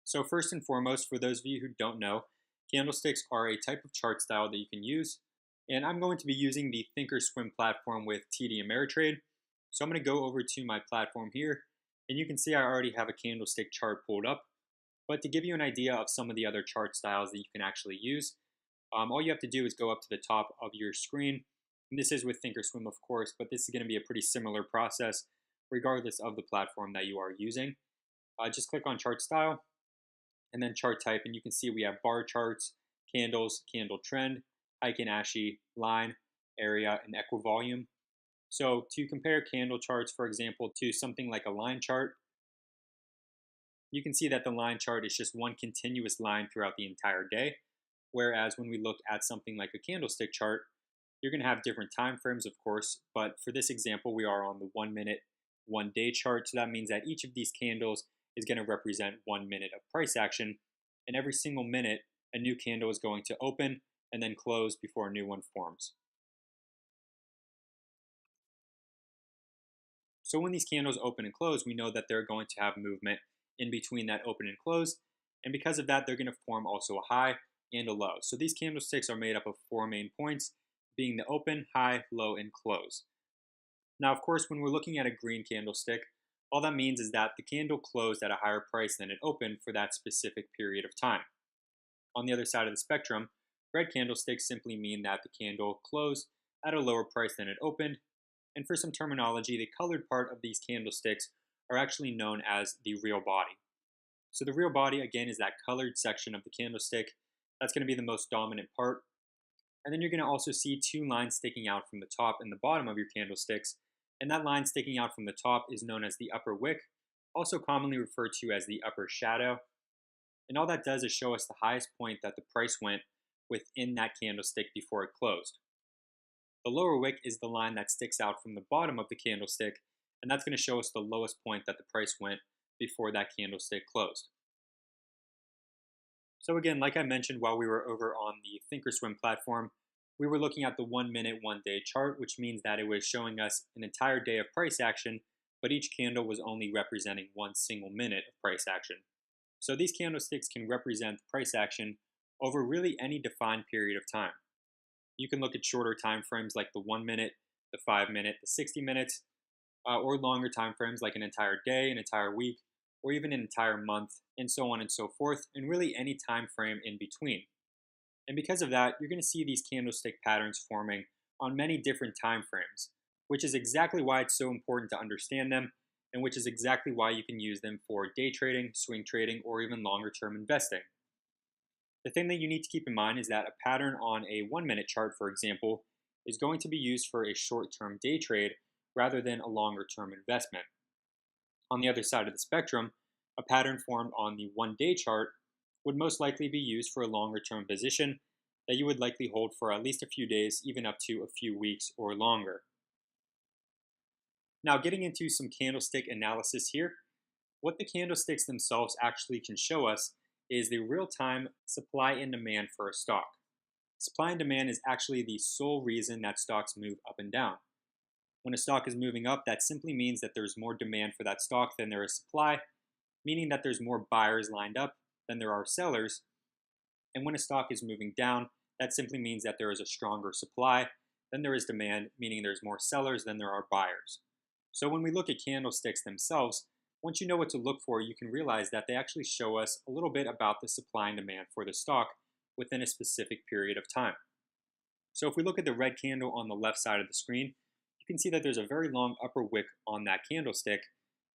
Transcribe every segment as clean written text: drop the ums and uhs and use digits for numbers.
So first and foremost, for those of you who don't know, candlesticks are a type of chart style that you can use. And I'm going to be using the Thinkorswim platform with TD Ameritrade. So I'm going to go over to my platform here, and you can see I already have a candlestick chart pulled up. But to give you an idea of some of the other chart styles that you can actually use, all you have to do is go up to the top of your screen. And this is with Thinkorswim, of course, but this is going to be a pretty similar process regardless of the platform that you are using. Just click on chart style and then chart type, and you can see we have bar charts, candles, candle trend, Heikin Ashi, line, area, and equivolume. So to compare candle charts, for example, to something like a line chart, you can see that the line chart is just one continuous line throughout the entire day. Whereas when we look at something like a candlestick chart, you're going to have different time frames, of course, but for this example, we are on the 1 minute, 1 day chart. So that means that each of these candles is going to represent 1 minute of price action. And every single minute, a new candle is going to open and then close before a new one forms. So when these candles open and close, we know that they're going to have movement in between that open and close. And because of that, they're going to form also a high and a low. So these candlesticks are made up of 4 main points, being the open, high, low, and close. Now, of course, when we're looking at a green candlestick, all that means is that the candle closed at a higher price than it opened for that specific period of time. On the other side of the spectrum, red candlesticks simply mean that the candle closed at a lower price than it opened. And for some terminology, the colored part of these candlesticks are actually known as the real body. So the real body, again, is that colored section of the candlestick. That's going to be the most dominant part. And then you're going to also see 2 lines sticking out from the top and the bottom of your candlesticks. And that line sticking out from the top is known as the upper wick, also commonly referred to as the upper shadow. And all that does is show us the highest point that the price went within that candlestick before it closed. The lower wick is the line that sticks out from the bottom of the candlestick, and that's going to show us the lowest point that the price went before that candlestick closed. So again, like I mentioned while we were over on the Thinkorswim platform, we were looking at the 1 minute, 1 day chart, which means that it was showing us an entire day of price action, but each candle was only representing 1 single minute of price action. So these candlesticks can represent price action over really any defined period of time. You can look at shorter time frames like the 1 minute, the 5 minute, the 60 minutes, or longer time frames like an entire day, an entire week, or even an entire month, and so on and so forth, and really any time frame in between. And because of that, you're going to see these candlestick patterns forming on many different time frames, which is exactly why it's so important to understand them, and which is exactly why you can use them for day trading, swing trading, or even longer term investing. The thing that you need to keep in mind is that a pattern on a 1 minute chart, for example, is going to be used for a short term day trade rather than a longer term investment. On the other side of the spectrum, a pattern formed on the 1 day chart would most likely be used for a longer term position that you would likely hold for at least a few days, even up to a few weeks or longer. Now, getting into some candlestick analysis here, what the candlesticks themselves actually can show us is the real-time supply and demand for a stock. Supply and demand is actually the sole reason that stocks move up and down. When a stock is moving up, that simply means that there's more demand for that stock than there is supply, meaning that there's more buyers lined up than there are sellers. And when a stock is moving down, that simply means that there is a stronger supply than there is demand, meaning there's more sellers than there are buyers. So when we look at candlesticks themselves, once you know what to look for, you can realize that they actually show us a little bit about the supply and demand for the stock within a specific period of time. So if we look at the red candle on the left side of the screen, you can see that there's a very long upper wick on that candlestick,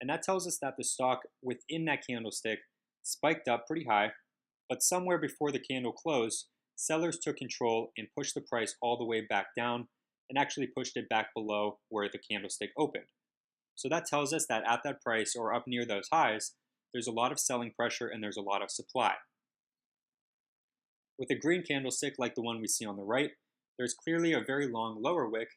and that tells us that the stock within that candlestick spiked up pretty high, but somewhere before the candle closed, sellers took control and pushed the price all the way back down and actually pushed it back below where the candlestick opened. So that tells us that at that price or up near those highs, there's a lot of selling pressure and there's a lot of supply. With a green candlestick like the one we see on the right, there's clearly a very long lower wick,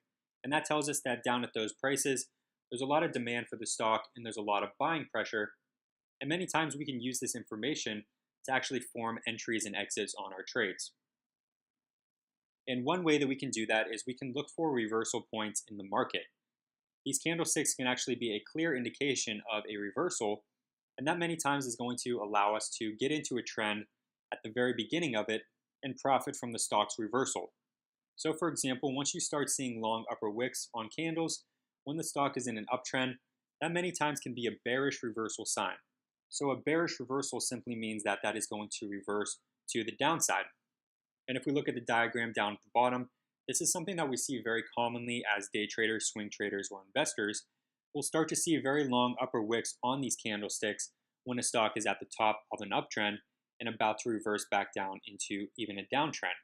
and that tells us that down at those prices, there's a lot of demand for the stock and there's a lot of buying pressure. And many times we can use this information to actually form entries and exits on our trades. And one way that we can do that is we can look for reversal points in the market. These candlesticks can actually be a clear indication of a reversal And that many times is going to allow us to get into a trend at the very beginning of it and profit from the stock's reversal. So for example, once you start seeing long upper wicks on candles, when the stock is in an uptrend, that many times can be a bearish reversal sign. So a bearish reversal simply means that that is going to reverse to the downside. And if we look at the diagram down at the bottom, this is something that we see very commonly as day traders, swing traders, or investors. We'll start to see very long upper wicks on these candlesticks when a stock is at the top of an uptrend and about to reverse back down into even a downtrend.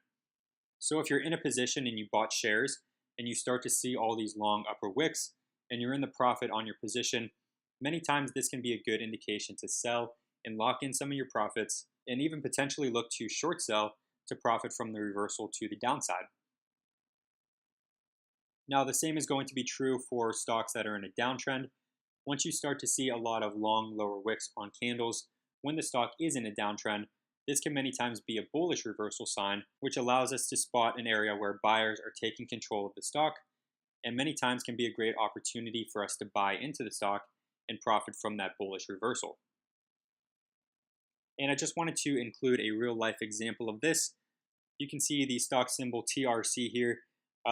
So if you're in a position and you bought shares and you start to see all these long upper wicks and you're in the profit on your position, many times this can be a good indication to sell and lock in some of your profits and even potentially look to short sell to profit from the reversal to the downside. Now, the same is going to be true for stocks that are in a downtrend. Once you start to see a lot of long lower wicks on candles, when the stock is in a downtrend, this can many times be a bullish reversal sign, which allows us to spot an area where buyers are taking control of the stock, and many times can be a great opportunity for us to buy into the stock and profit from that bullish reversal. And I just wanted to include a real life example of this. You can see the stock symbol TRC here.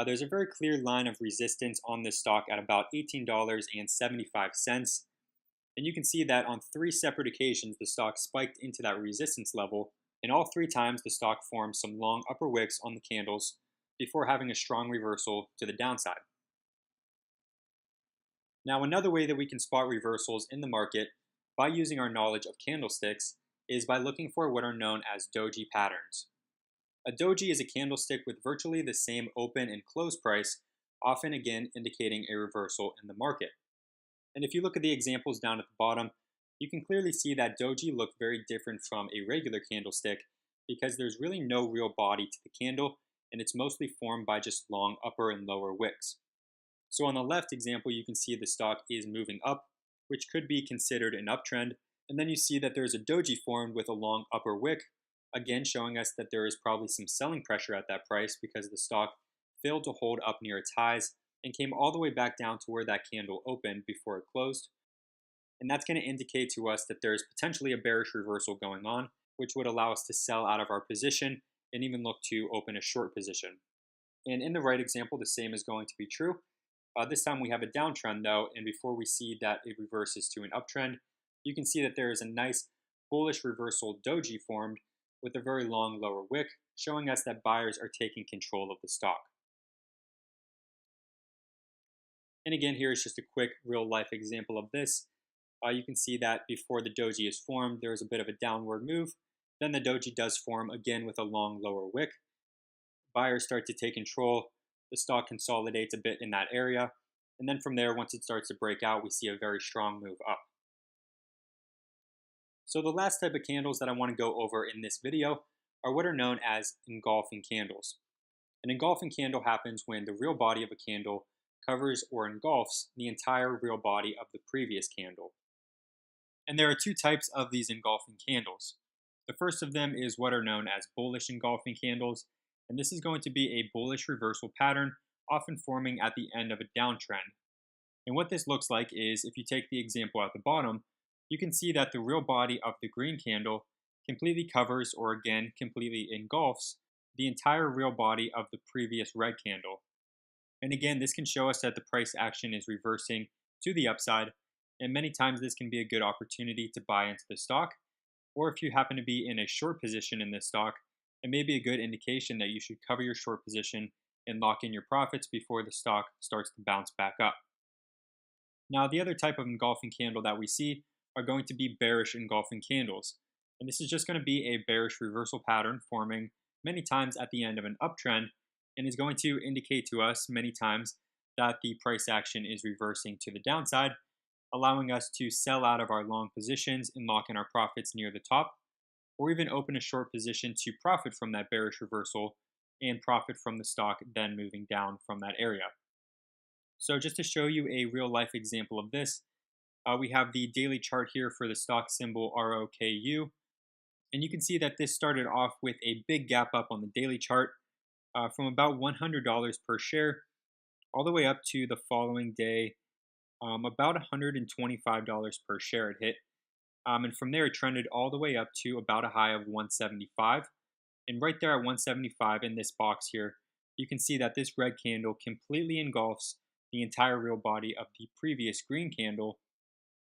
There's a very clear line of resistance on this stock at about $18.75. And you can see that on 3 separate occasions, the stock spiked into that resistance level. And all 3 times, the stock formed some long upper wicks on the candles before having a strong reversal to the downside. Now, another way that we can spot reversals in the market by using our knowledge of candlesticks is by looking for what are known as doji patterns. A doji is a candlestick with virtually the same open and close price, often again indicating a reversal in the market. And if you look at the examples down at the bottom, you can clearly see that doji look very different from a regular candlestick because there's really no real body to the candle and it's mostly formed by just long upper and lower wicks. So on the left example, you can see the stock is moving up, which could be considered an uptrend. And then you see that there's a doji formed with a long upper wick, again showing us that there is probably some selling pressure at that price because the stock failed to hold up near its highs and came all the way back down to where that candle opened before it closed. And that's going to indicate to us that there's potentially a bearish reversal going on, which would allow us to sell out of our position and even look to open a short position. And in the right example, the same is going to be true. This time we have a downtrend though, and before we see that it reverses to an uptrend, you can see that there is a nice bullish reversal doji formed with a very long lower wick, showing us that buyers are taking control of the stock. And again, here is just a quick real life example of this. You can see that before the doji is formed, there is a bit of a downward move. Then the doji does form again with a long lower wick. Buyers start to take control. The stock consolidates a bit in that area. And then from there, once it starts to break out, we see a very strong move up. So the last type of candles that I want to go over in this video are what are known as engulfing candles. An engulfing candle happens when the real body of a candle covers or engulfs the entire real body of the previous candle. And there are 2 types of these engulfing candles. The first of them is what are known as bullish engulfing candles, and this is going to be a bullish reversal pattern, often forming at the end of a downtrend. And what this looks like is, if you take the example at the bottom, you can see that the real body of the green candle completely covers or again completely engulfs the entire real body of the previous red candle. And again, this can show us that the price action is reversing to the upside, and many times this can be a good opportunity to buy into the stock, or if you happen to be in a short position in this stock, it may be a good indication that you should cover your short position and lock in your profits before the stock starts to bounce back up. Now, the other type of engulfing candle that we see are going to be bearish engulfing candles. And this is just going to be a bearish reversal pattern forming many times at the end of an uptrend and is going to indicate to us many times that the price action is reversing to the downside, allowing us to sell out of our long positions and lock in our profits near the top, or even open a short position to profit from that bearish reversal and profit from the stock then moving down from that area. So just to show you a real life example of this, we have the daily chart here for the stock symbol ROKU. And you can see that this started off with a big gap up on the daily chart from about $100 per share all the way up to the following day, about $125 per share it hit. And from there, it trended all the way up to about a high of 175. And right there at 175 in this box here, you can see that this red candle completely engulfs the entire real body of the previous green candle,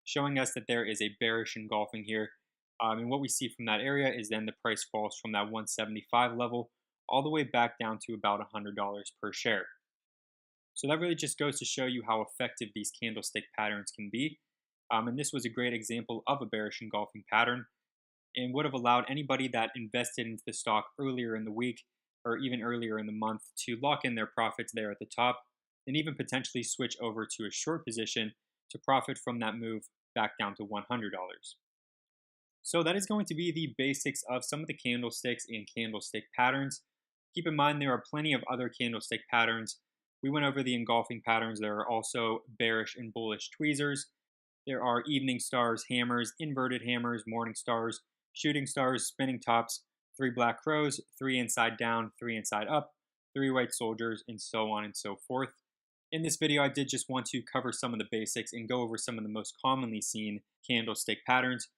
showing us that there is a bearish engulfing here. And what we see from that area is then the price falls from that 175 level all the way back down to about $100 per share. So that really just goes to show you how effective these candlestick patterns can be. And this was a great example of a bearish engulfing pattern and would have allowed anybody that invested into the stock earlier in the week or even earlier in the month to lock in their profits there at the top and even potentially switch over to a short position to profit from that move back down to $100. So that is going to be the basics of some of the candlesticks and candlestick patterns. Keep in mind there are plenty of other candlestick patterns. We went over the engulfing patterns. There are also bearish and bullish tweezers. There are evening stars, hammers, inverted hammers, morning stars, shooting stars, spinning tops, 3 black crows, 3 inside down, 3 inside up, 3 white soldiers, and so on and so forth. In this video, I did just want to cover some of the basics and go over some of the most commonly seen candlestick patterns.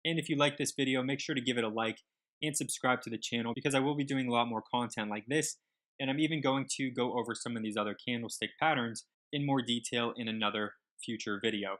And if you like this video, make sure to give it a like and subscribe to the channel because I will be doing a lot more content like this. And I'm even going to go over some of these other candlestick patterns in more detail in another future video.